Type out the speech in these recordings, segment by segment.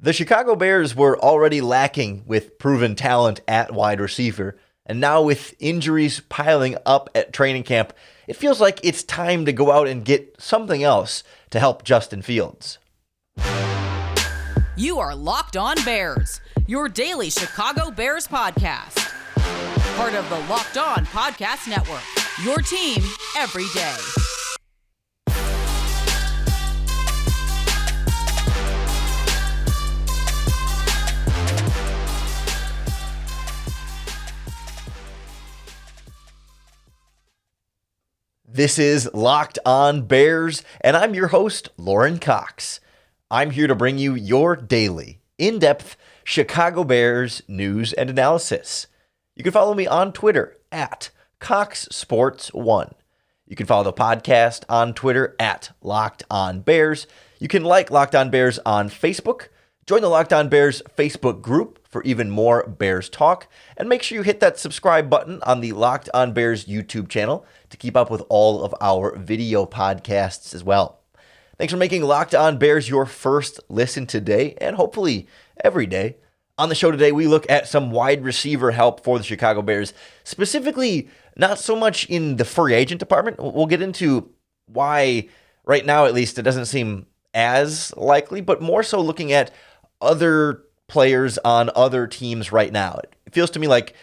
The Chicago Bears were already lacking with proven talent at wide receiver, and now with injuries piling up at training camp, it feels like it's time to go out and get something else to help Justin Fields. You are Locked On Bears, your daily Chicago Bears podcast. Part of the Locked On Podcast Network, your team every day. This is Locked On Bears, and I'm your host, Lorin Cox. I'm here to bring you your daily, in-depth Chicago Bears news and analysis. You can follow me on Twitter at CoxSports1. You can follow the podcast on Twitter at Locked On Bears. You can like Locked On Bears on Facebook. Join the Locked On Bears Facebook group for even more Bears talk. And make sure you hit that subscribe button on the Locked On Bears YouTube channel to keep up with all of our video podcasts as well. Thanks for making Locked On Bears your first listen today and hopefully every day. On the show today, we look at some wide receiver help for the Chicago Bears, specifically not so much in the free agent department. We'll get into why right now, at least, it doesn't seem as likely, but more so looking at other players on other teams right now. It feels to me like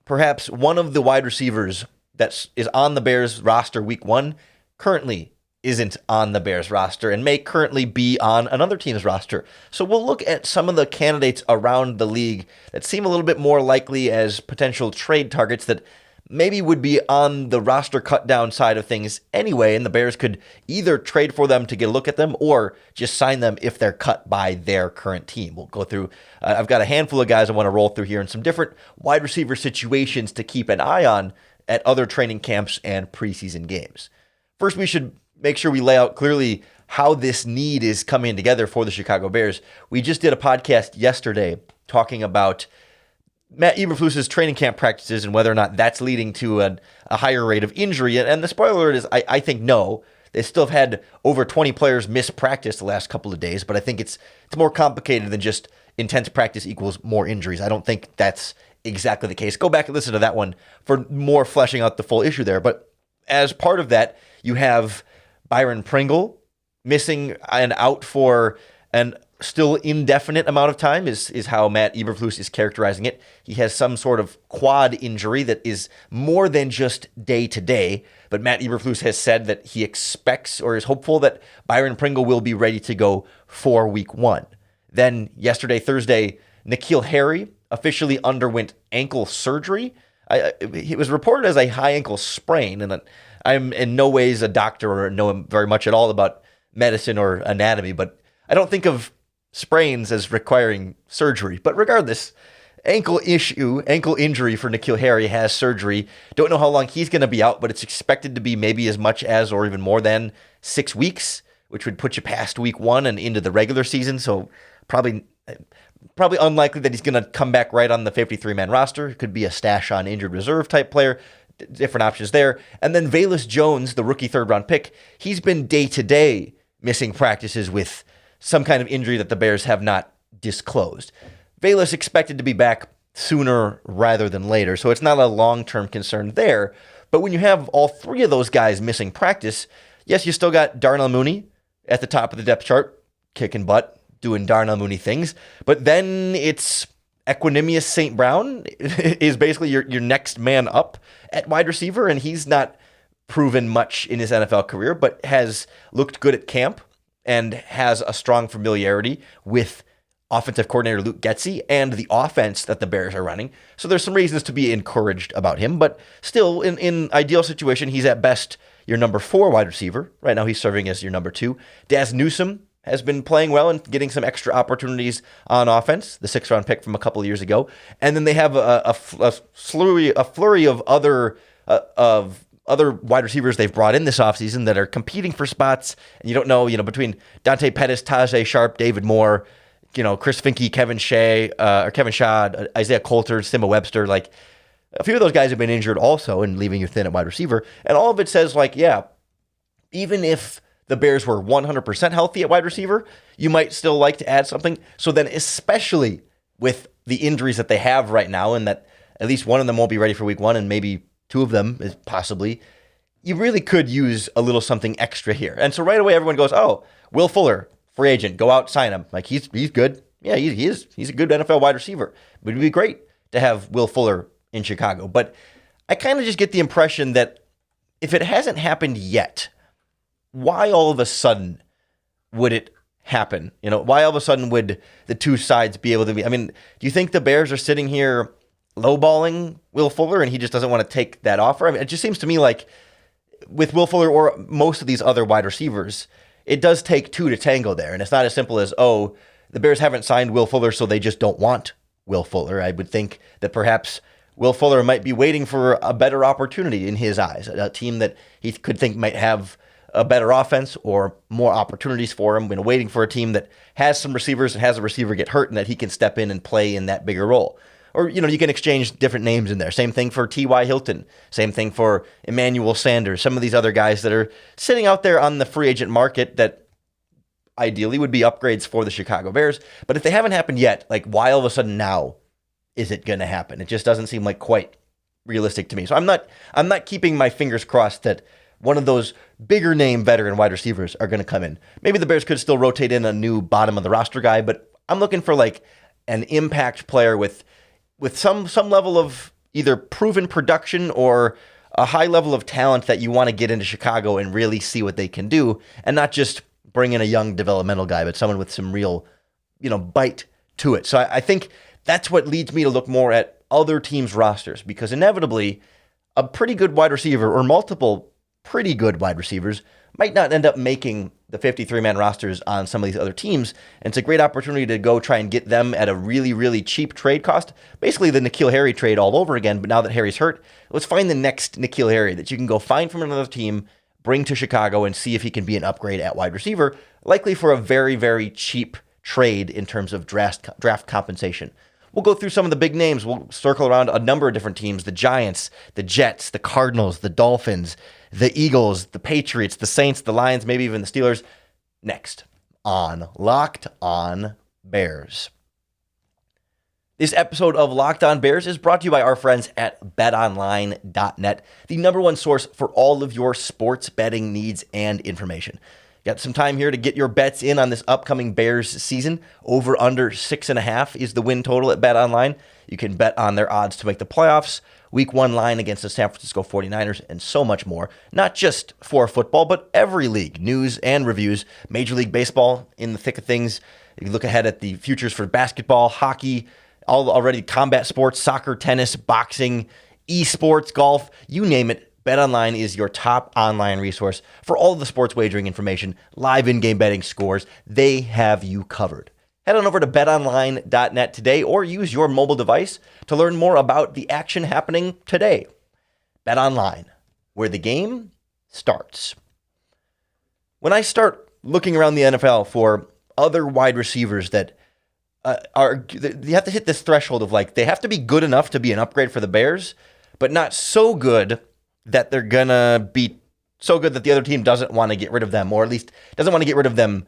perhaps one of the wide receivers that is on the Bears roster week one currently isn't on the Bears roster and may currently be on another team's roster. So we'll look at some of the candidates around the league that seem a little bit more likely as potential trade targets that maybe would be on the roster cut down side of things anyway, and the Bears could either trade for them to get a look at them or just sign them if they're cut by their current team. We'll go through, I've got a handful of guys I want to roll through here and some different wide receiver situations to keep an eye on at other training camps and preseason games. First, we should make sure we lay out clearly how this need is coming together for the Chicago Bears. We just did a podcast yesterday talking about Matt Eberflus's training camp practices and whether or not that's leading to a higher rate of injury. And the spoiler alert is, I think no. They still have had over 20 players miss practice the last couple of days, but I think it's more complicated than just intense practice equals more injuries. I don't think that's exactly the case. Go back and listen to that one for more fleshing out the full issue there. But as part of that, you have Byron Pringle missing and out for an still indefinite amount of time is how Matt Eberflus is characterizing it. He has some sort of quad injury that is more than just day to day, but Matt Eberflus has said that he expects or is hopeful that Byron Pringle will be ready to go for week one. Then yesterday, Thursday, N'Keal Harry officially underwent ankle surgery. It was reported as a high ankle sprain, and I'm in no ways a doctor or know very much at all about medicine or anatomy, but I don't think of sprains as requiring surgery. But regardless, ankle injury for N'Keal Harry has surgery. Don't know how long he's going to be out, but it's expected to be maybe as much as or even more than 6 weeks, which would put you past week one and into the regular season. So probably unlikely that he's going to come back right on the 53-man roster. It could be a stash on injured reserve type player. Different options there. And then Velus Jones, the rookie third-round pick, he's been day-to-day missing practices with some kind of injury that the Bears have not disclosed. Velus expected to be back sooner rather than later, so it's not a long-term concern there. But when you have all three of those guys missing practice, yes, you still got Darnell Mooney at the top of the depth chart, kicking butt, doing Darnell Mooney things. But then it's Equanimous St. Brown is basically your next man up at wide receiver, and he's not proven much in his NFL career, but has looked good at camp and has a strong familiarity with offensive coordinator Luke Getsy and the offense that the Bears are running. So there's some reasons to be encouraged about him, but still, in ideal situation, he's at best your number 4 wide receiver. Right now, he's serving as your number 2. Daz Newsome has been playing well and getting some extra opportunities on offense, the 6th-round pick from a couple of years ago. And then they have a flurry of other wide receivers they've brought in this offseason that are competing for spots. And you don't know, between Dante Pettis, Tajay Sharp, David Moore, Chris Finke, Kevin Shaw, Isaiah Coulter, Sima Webster, like a few of those guys have been injured also and leaving you thin at wide receiver. And all of it says even if the Bears were 100% healthy at wide receiver, you might still like to add something. So then, especially with the injuries that they have right now, and that at least one of them won't be ready for week 1, and maybe 2 of them is possibly, you really could use a little something extra here. And so right away, everyone goes, oh, Will Fuller, free agent, go out, sign him. Like, he's good. Yeah, he is. He's a good NFL wide receiver. It would be great to have Will Fuller in Chicago. But I kind of just get the impression that if it hasn't happened yet, why all of a sudden would it happen? Why all of a sudden would the two sides be able to be? I mean, do you think the Bears are sitting here lowballing Will Fuller and he just doesn't want to take that offer? I mean, it just seems to me like with Will Fuller or most of these other wide receivers, it does take two to tango there. And it's not as simple as, oh, the Bears haven't signed Will Fuller, so they just don't want Will Fuller. I would think that perhaps Will Fuller might be waiting for a better opportunity in his eyes, a team that he could think might have a better offense or more opportunities for him, waiting for a team that has some receivers and has a receiver get hurt and that he can step in and play in that bigger role. Or, you can exchange different names in there. Same thing for T.Y. Hilton. Same thing for Emmanuel Sanders. Some of these other guys that are sitting out there on the free agent market that ideally would be upgrades for the Chicago Bears. But if they haven't happened yet, like, why all of a sudden now is it going to happen? It just doesn't seem like quite realistic to me. So I'm not keeping my fingers crossed that one of those bigger name veteran wide receivers are going to come in. Maybe the Bears could still rotate in a new bottom of the roster guy, but I'm looking for like an impact player with some level of either proven production or a high level of talent that you want to get into Chicago and really see what they can do, and not just bring in a young developmental guy, but someone with some real, bite to it. So I think that's what leads me to look more at other teams' rosters, because inevitably a pretty good wide receiver or multiple pretty good wide receivers might not end up making the 53-man rosters on some of these other teams. And it's a great opportunity to go try and get them at a really, really cheap trade cost. Basically the N'Keal Harry trade all over again, but now that Harry's hurt, let's find the next N'Keal Harry that you can go find from another team, bring to Chicago, and see if he can be an upgrade at wide receiver, likely for a very, very cheap trade in terms of draft compensation. We'll go through some of the big names. We'll circle around a number of different teams: the Giants, the Jets, the Cardinals, the Dolphins, the Eagles, the Patriots, the Saints, the Lions, maybe even the Steelers. Next on Locked On Bears. This episode of Locked On Bears is brought to you by our friends at BetOnline.net, the number one source for all of your sports betting needs and information. Got some time here to get your bets in on this upcoming Bears season. Over under 6.5 is the win total at BetOnline. You can bet on their odds to make the playoffs, Week 1 line against the San Francisco 49ers, and so much more. Not just for football, but every league, news and reviews. Major League Baseball in the thick of things. You can look ahead at the futures for basketball, hockey, all already combat sports, soccer, tennis, boxing, esports, golf, you name it. BetOnline is your top online resource for all of the sports wagering information, live in-game betting scores. They have you covered. Head on over to betonline.net today or use your mobile device to learn more about the action happening today. BetOnline, where the game starts. When I start looking around the NFL for other wide receivers that you have to hit this threshold of like, they have to be good enough to be an upgrade for the Bears, but not so good that they're going to be so good that the other team doesn't want to get rid of them, or at least doesn't want to get rid of them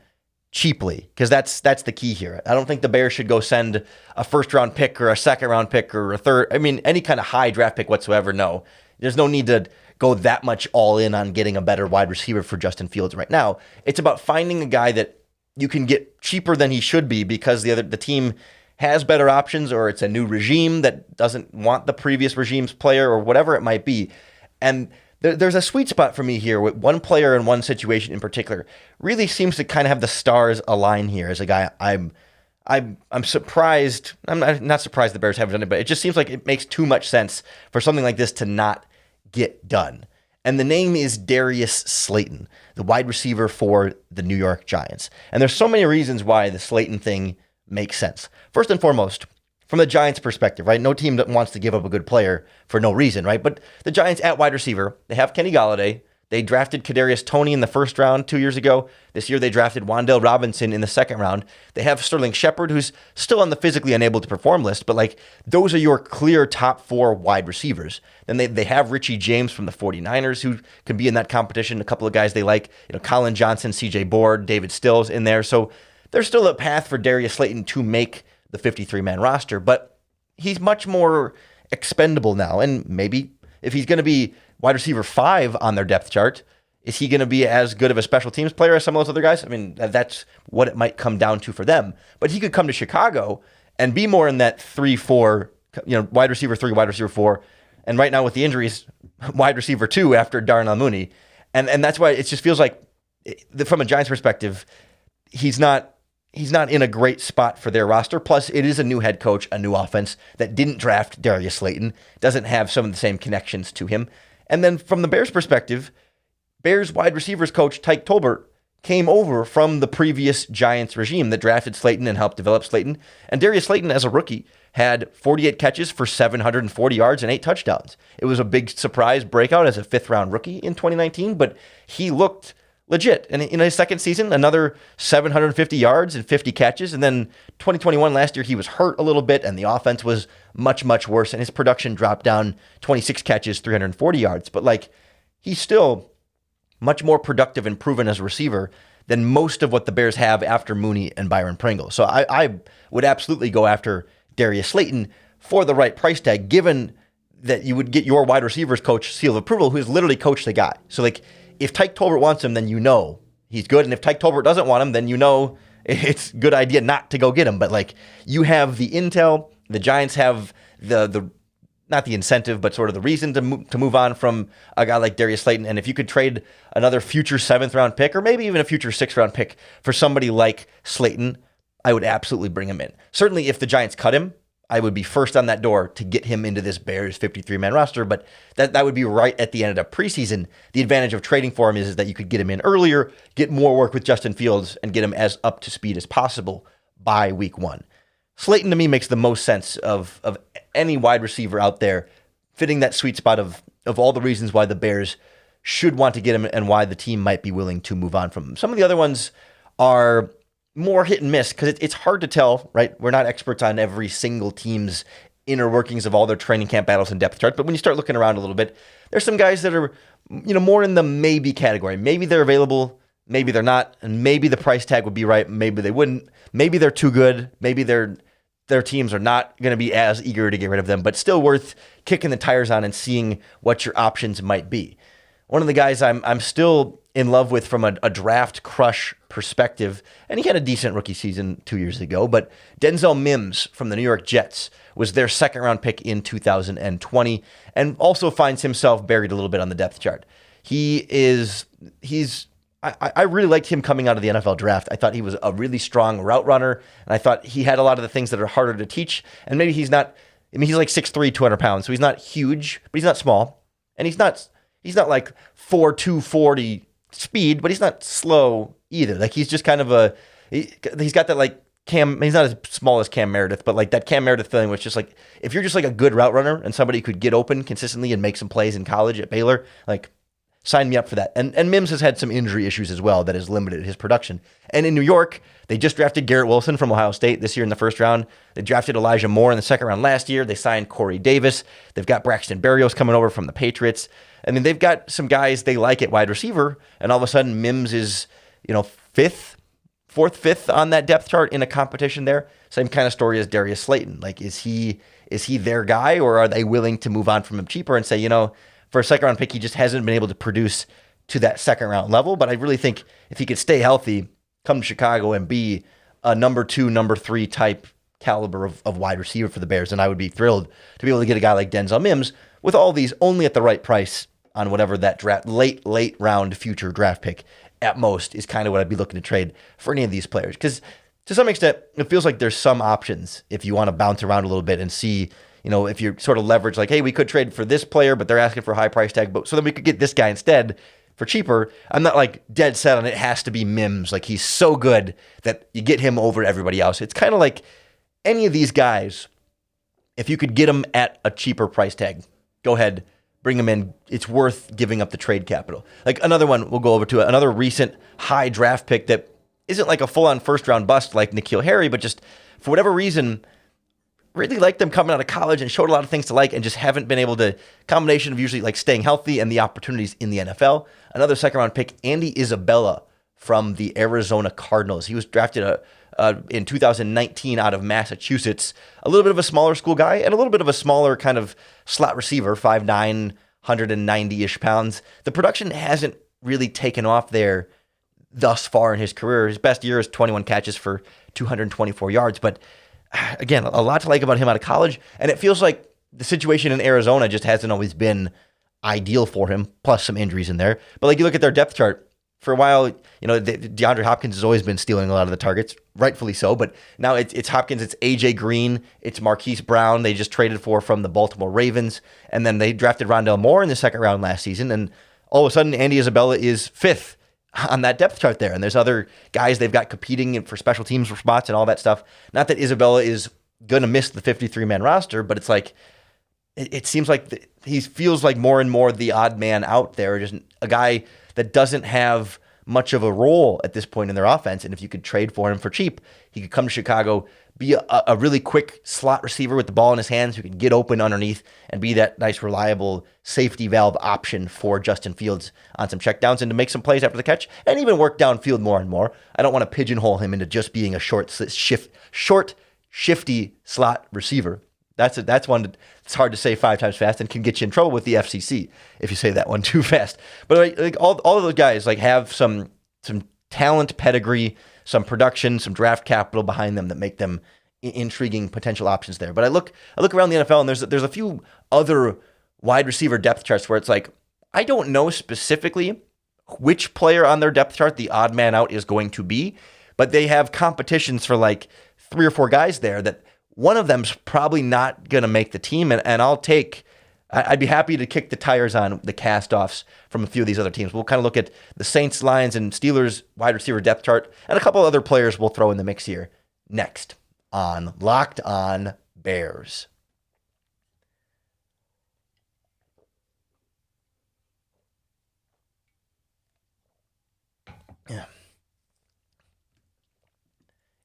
cheaply, because that's the key here. I don't think the Bears should go send a first-round pick or a second-round pick or a third, any kind of high draft pick whatsoever. No, there's no need to go that much all in on getting a better wide receiver for Justin Fields right now. It's about finding a guy that you can get cheaper than he should be because the team has better options, or it's a new regime that doesn't want the previous regime's player, or whatever it might be. And there's a sweet spot for me here with one player in one situation in particular. Really seems to kind of have the stars align here as a guy. I'm surprised. I'm not surprised the Bears haven't done it, but it just seems like it makes too much sense for something like this to not get done. And the name is Darius Slayton, the wide receiver for the New York Giants. And there's so many reasons why the Slayton thing makes sense. First and foremost, from the Giants' perspective, right? No team that wants to give up a good player for no reason, right? But the Giants at wide receiver, they have Kenny Golladay, They drafted Kadarius Toney in the first round 2 years ago. This year they drafted Wan'Dale Robinson in the second round. They have Sterling Shepard, who's still on the physically unable to perform list, but like those are your clear top 4 wide receivers. Then they have Richie James from the 49ers, who can be in that competition. A couple of guys they like, Colin Johnson, CJ Board, David Stills in there. So there's still a path for Darius Slayton to make the 53-man roster, but he's much more expendable now. And maybe if he's going to be wide receiver 5 on their depth chart, is he going to be as good of a special teams player as some of those other guys? I mean, that's what it might come down to for them. But he could come to Chicago and be more in that 3-4, wide receiver 3, wide receiver 4. And right now with the injuries, wide receiver 2 after Darnell Mooney. And that's why it just feels like, from a Giants perspective, he's not in a great spot for their roster. Plus, it is a new head coach, a new offense that didn't draft Darius Slayton, doesn't have some of the same connections to him. And then from the Bears' perspective, Bears wide receivers coach Tyke Tolbert came over from the previous Giants regime that drafted Slayton and helped develop Slayton. And Darius Slayton, as a rookie, had 48 catches for 740 yards and 8 touchdowns. It was a big surprise breakout as a 5th-round rookie in 2019, but he looked legit. And in his second season, another 750 yards and 50 catches. And then 2021, last year, he was hurt a little bit, and the offense was much, much worse. And his production dropped down 26 catches, 340 yards. But he's still much more productive and proven as a receiver than most of what the Bears have after Mooney and Byron Pringle. So I would absolutely go after Darius Slayton for the right price tag, given that you would get your wide receivers coach seal of approval, who has literally coached the guy. So if Tyke Tolbert wants him, then he's good. And if Tyke Tolbert doesn't want him, then it's a good idea not to go get him. But you have the intel, the Giants have the not the incentive, but sort of the reason to move on from a guy like Darius Slayton. And if you could trade another future 7th-round pick, or maybe even a future 6th-round pick for somebody like Slayton, I would absolutely bring him in. Certainly if the Giants cut him, I would be first on that door to get him into this Bears 53-man roster, but that would be right at the end of the preseason. The advantage of trading for him is that you could get him in earlier, get more work with Justin Fields, and get him as up to speed as possible by week 1. Slayton, to me, makes the most sense of any wide receiver out there, fitting that sweet spot of all the reasons why the Bears should want to get him and why the team might be willing to move on from him. Some of the other ones are more hit and miss because it's hard to tell, right? We're not experts on every single team's inner workings of all their training camp battles and depth charts. But when you start looking around a little bit, there's some guys that are, more in the maybe category. Maybe they're available, maybe they're not, and maybe the price tag would be right, maybe they wouldn't. Maybe they're too good, maybe their teams are not going to be as eager to get rid of them, but still worth kicking the tires on and seeing what your options might be. One of the guys I'm still in love with from a draft crush perspective, and he had a decent rookie season 2 years ago, but Denzel Mims from the New York Jets was their 2nd-round pick in 2020 and also finds himself buried a little bit on the depth chart. I really liked him coming out of the NFL draft. I thought he was a really strong route runner, and I thought he had a lot of the things that are harder to teach, and maybe he's not, he's like 6'3", 200 pounds, so he's not huge, but he's not small, and he's not like 4'2", 40 speed, but he's not slow either. He's just kind of he's got that he's not as small as Cam Meredith, but that Cam Meredith feeling, which just if you're just a good route runner and somebody who could get open consistently and make some plays in college at Baylor, sign me up for that. And Mims has had some injury issues as well that has limited his production. And in New York, they just drafted Garrett Wilson from Ohio State this year in the 1st round. They drafted Elijah Moore in the 2nd round last year. They signed Corey Davis. They've got Braxton Berrios coming over from the Patriots. I mean, they've got some guys they like at wide receiver, and all of a sudden Mims is, 4th, 5th on that depth chart in a competition there. Same kind of story as Darius Slayton. Is he their guy, or are they willing to move on from him cheaper and say, for a 2nd-round pick, he just hasn't been able to produce to that 2nd-round level. But I really think if he could stay healthy, come to Chicago and be a number 2, number 3 type caliber of wide receiver for the Bears, and I would be thrilled to be able to get a guy like Denzel Mims with all these only at the right price on whatever that draft late round future draft pick at most is kind of what I'd be looking to trade for any of these players. Because to some extent, it feels like there's some options if you want to bounce around a little bit and see, if you're sort of leverage hey, we could trade for this player, but they're asking for a high price tag, but so then we could get this guy instead for cheaper. I'm not dead set on it has to be Mims. He's so good that you get him over everybody else. It's kind of like any of these guys, if you could get them at a cheaper price tag, go ahead, bring him in, it's worth giving up the trade capital. Like another one, we'll go over to another recent high draft pick that isn't like a full-on first-round bust like N'Keal Harry, but just for whatever reason, really liked them coming out of college and showed a lot of things to like and just haven't been able to, combination of usually like staying healthy and the opportunities in the NFL. Another second-round pick, Andy Isabella from the Arizona Cardinals. He was drafted in 2019 out of Massachusetts. A little bit of a smaller school guy and a little bit of a smaller kind of slot receiver, 5'9", 190-ish pounds. The production hasn't really taken off there thus far in his career. His best year is 21 catches for 224 yards. But again, a lot to like about him out of college. And it feels like the situation in Arizona just hasn't always been ideal for him, plus some injuries in there. But like you look at their depth chart, for a while, DeAndre Hopkins has always been stealing a lot of the targets, rightfully so. But now it's Hopkins, it's A.J. Green, it's Marquise Brown. They just traded for from the Baltimore Ravens. And then they drafted Rondale Moore in the second round last season. And all of a sudden, Andy Isabella is fifth on that depth chart there. And there's other guys they've got competing for special teams for spots and all that stuff. Not that Isabella is going to miss the 53-man roster, but it's like, it seems like he feels like more and more the odd man out there, just a guy that doesn't have much of a role at this point in their offense. And if you could trade for him for cheap, he could come to Chicago, be a really quick slot receiver with the ball in his hands who can get open underneath and be that nice, reliable safety valve option for Justin Fields on some checkdowns and to make some plays after the catch and even work downfield more and more. I don't want to pigeonhole him into just being a short, shifty slot receiver. That's one that's hard to say 5 times fast and can get you in trouble with the FCC if you say that one too fast. But like all of those guys like have some talent, pedigree, some production, some draft capital behind them that make them intriguing potential options there. But I look around the NFL and there's a few other wide receiver depth charts where it's like I don't know specifically which player on their depth chart the odd man out is going to be, but they have competitions for like 3 or 4 guys there that one of them's probably not going to make the team, and I'd be happy to kick the tires on the cast-offs from a few of these other teams. We'll kind of look at the Saints, Lions, and Steelers wide receiver depth chart, and a couple other players we'll throw in the mix here next on Locked On Bears. Yeah.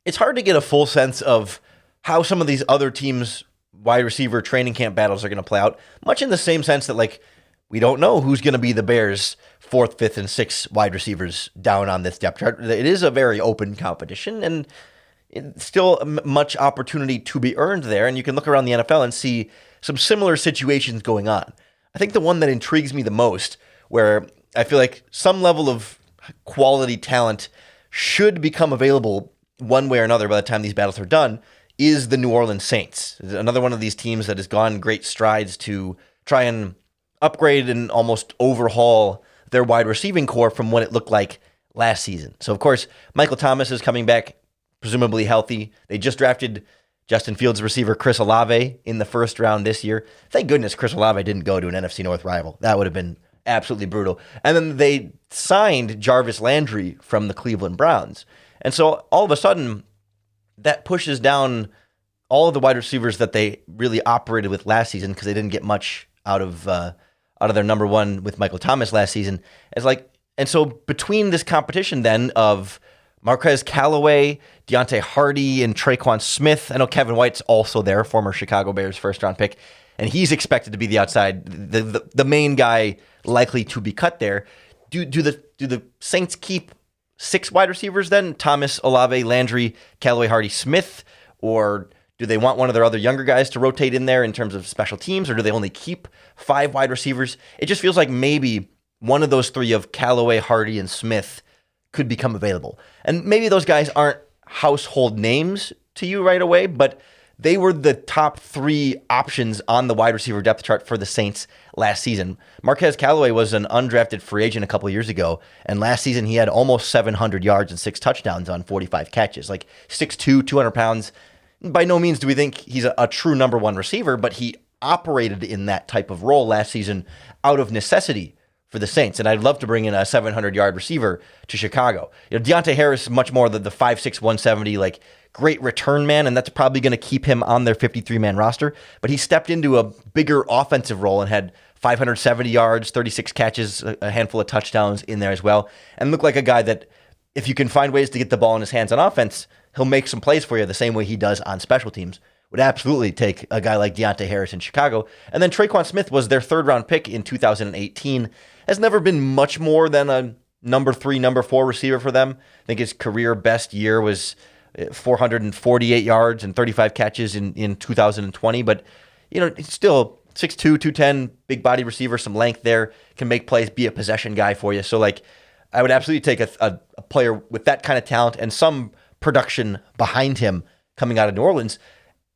It's hard to get a full sense of how some of these other teams' wide receiver training camp battles are going to play out, much in the same sense that, like, we don't know who's going to be the Bears' 4th, 5th, and 6th wide receivers down on this depth chart. It is a very open competition, and it's still much opportunity to be earned there, and you can look around the NFL and see some similar situations going on. I think the one that intrigues me the most, where I feel like some level of quality talent should become available one way or another by the time these battles are done, is the New Orleans Saints. Another one of these teams that has gone great strides to try and upgrade and almost overhaul their wide receiving core from what it looked like last season. So, of course, Michael Thomas is coming back, presumably healthy. They just drafted Justin Fields receiver Chris Olave in the first round this year. Thank goodness Chris Olave didn't go to an NFC North rival. That would have been absolutely brutal. And then they signed Jarvis Landry from the Cleveland Browns. And so all of a sudden, that pushes down all of the wide receivers that they really operated with last season because they didn't get much out of their number one with Michael Thomas last season. And so between this competition then of Marquez Callaway, Deontay Hardy, and Traquan Smith, I know Kevin White's also there, former Chicago Bears first-round pick, and he's expected to be the outside, the main guy likely to be cut there. Do the Saints keep 6 wide receivers then? Thomas, Olave, Landry, Callaway, Hardy, Smith? Or do they want one of their other younger guys to rotate in there in terms of special teams? Or do they only keep 5 wide receivers? It just feels like maybe one of those 3 of Callaway, Hardy, and Smith could become available. And maybe those guys aren't household names to you right away, but they were the top 3 options on the wide receiver depth chart for the Saints last season. Marquez Callaway was an undrafted free agent a couple years ago, and last season he had almost 700 yards and 6 touchdowns on 45 catches. Like 6'2", 200 pounds. By no means do we think he's a true number 1 receiver, but he operated in that type of role last season out of necessity for the Saints. And I'd love to bring in a 700-yard receiver to Chicago. Deontay Harris is much more the 5'6", 170, like great return man, and that's probably going to keep him on their 53-man roster. But he stepped into a bigger offensive role and had 570 yards, 36 catches, a handful of touchdowns in there as well, and look like a guy that if you can find ways to get the ball in his hands on offense, he'll make some plays for you the same way he does on special teams. Would absolutely take a guy like Deontay Harris in Chicago. And then Traquan Smith was their third-round pick in 2018. Has never been much more than a number 3, number 4 receiver for them. I think his career best year was 448 yards and 35 catches in 2020. But, he's still 6'2", 210, big body receiver, some length there, can make plays, be a possession guy for you. So, I would absolutely take a player with that kind of talent and some production behind him coming out of New Orleans.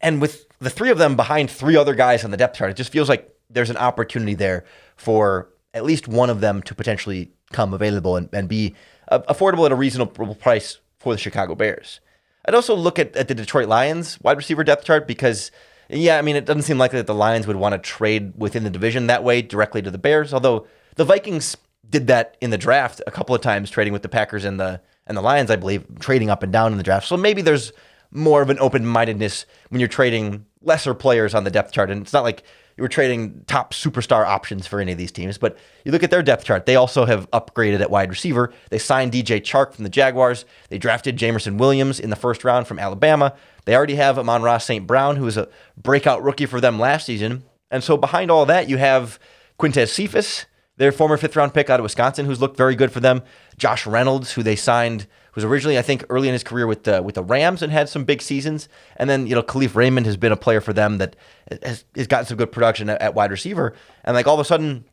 And with the 3 of them behind 3 other guys on the depth chart, it just feels like there's an opportunity there for at least one of them to potentially come available and be affordable at a reasonable price for the Chicago Bears. I'd also look at the Detroit Lions wide receiver depth chart because, it doesn't seem likely that the Lions would want to trade within the division that way directly to the Bears, although the Vikings did that in the draft a couple of times, trading with the Packers and the Lions, I believe, trading up and down in the draft. So maybe there's more of an open-mindedness when you're trading lesser players on the depth chart. And it's not like you were trading top superstar options for any of these teams, but you look at their depth chart. They also have upgraded at wide receiver. They signed DJ Chark from the Jaguars. They drafted Jamerson Williams in the first round from Alabama. They already have Amon-Ra St. Brown, who was a breakout rookie for them last season. And so behind all that, you have Quintez Cephas, their former 5th-round pick out of Wisconsin, who's looked very good for them. Josh Reynolds, who they signed, who was originally, I think, early in his career with the Rams and had some big seasons. And then, Khalif Raymond has been a player for them that has gotten some good production at wide receiver. And all of a sudden,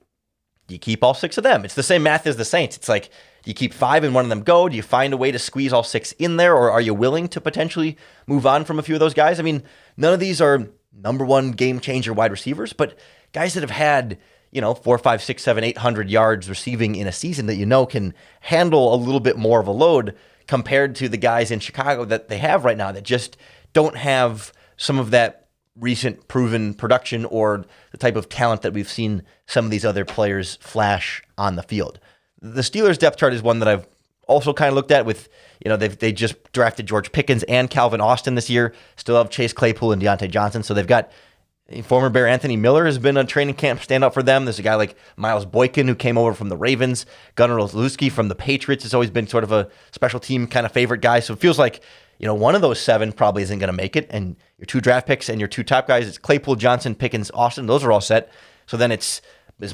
you keep all 6 of them. It's the same math as the Saints. It's like, do you keep 5 and one of them go? Do you find a way to squeeze all 6 in there? Or are you willing to potentially move on from a few of those guys? None of these are number 1 game changer wide receivers, but guys that have had 4, 5, 6, 7, 800 yards receiving in a season that can handle a little bit more of a load compared to the guys in Chicago that they have right now that just don't have some of that recent proven production or the type of talent that we've seen some of these other players flash on the field. The Steelers depth chart is one that I've also kind of looked at with, they just drafted George Pickens and Calvin Austin this year, still have Chase Claypool and Deontay Johnson. So they've got former Bear Anthony Miller has been a training camp standout for them. There's a guy like Miles Boykin who came over from the Ravens. Gunnar Olszewski from the Patriots has always been sort of a special team kind of favorite guy. So it feels like, one of those 7 probably isn't going to make it. And your 2 draft picks and your 2 top guys, it's Claypool, Johnson, Pickens, Austin. Those are all set. So then is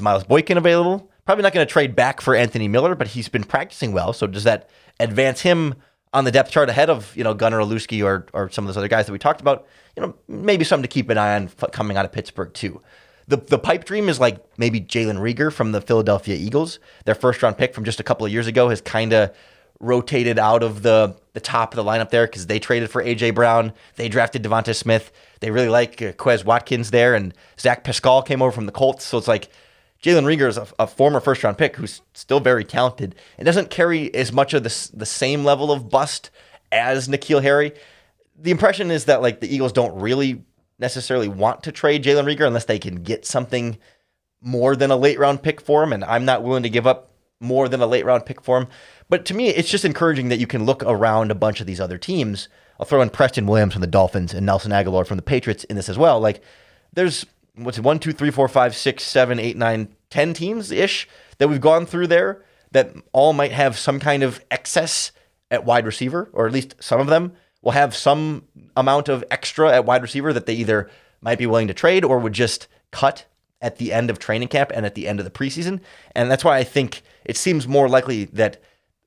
Miles Boykin available? Probably not going to trade back for Anthony Miller, but he's been practicing well. So does that advance him on the depth chart ahead of, Gunnar Olszewski or some of those other guys that we talked about? Maybe something to keep an eye on coming out of Pittsburgh too. The pipe dream is like maybe Jalen Reagor from the Philadelphia Eagles. Their 1st-round pick from just a couple of years ago has kind of rotated out of the top of the lineup there because they traded for A.J. Brown. They drafted Devonta Smith. They really like Quez Watkins there, and Zach Pascal came over from the Colts. So it's like Jalen Reagor is a former 1st-round pick who's still very talented and doesn't carry as much of the same level of bust as N'Keal Harry. The impression is that the Eagles don't really necessarily want to trade Jalen Reagor unless they can get something more than a late-round pick for him, and I'm not willing to give up more than a late-round pick for him. But to me, it's just encouraging that you can look around a bunch of these other teams. I'll throw in Preston Williams from the Dolphins and Nelson Aguilar from the Patriots in this as well. There's, 1, 2, 3, 4, 5, 6, 7, 8, 9, 10 teams-ish that we've gone through there that all might have some kind of excess at wide receiver, or at least some of them will have some amount of extra at wide receiver that they either might be willing to trade or would just cut at the end of training camp and at the end of the preseason. And that's why I think it seems more likely that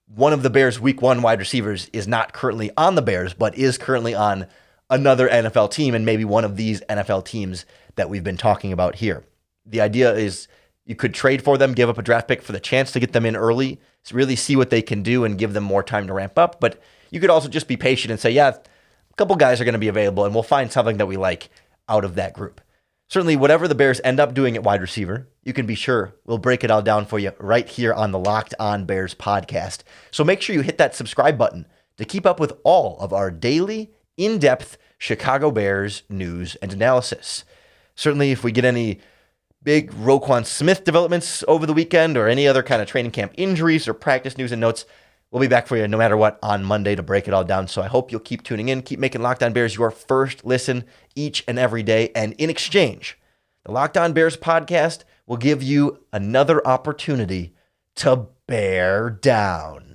one of the Bears' week 1 wide receivers is not currently on the Bears, but is currently on another NFL team and maybe one of these NFL teams that we've been talking about here. The idea is you could trade for them, give up a draft pick for the chance to get them in early, to really see what they can do and give them more time to ramp up. But you could also just be patient and say, yeah, a couple guys are going to be available and we'll find something that we like out of that group. Certainly, whatever the Bears end up doing at wide receiver, you can be sure we'll break it all down for you right here on the Locked On Bears podcast. So make sure you hit that subscribe button to keep up with all of our daily, in-depth Chicago Bears news and analysis. Certainly, if we get any big Roquan Smith developments over the weekend or any other kind of training camp injuries or practice news and notes, we'll be back for you no matter what on Monday to break it all down. So I hope you'll keep tuning in, keep making Locked On Bears your first listen each and every day. And in exchange, the Locked On Bears podcast will give you another opportunity to bear down.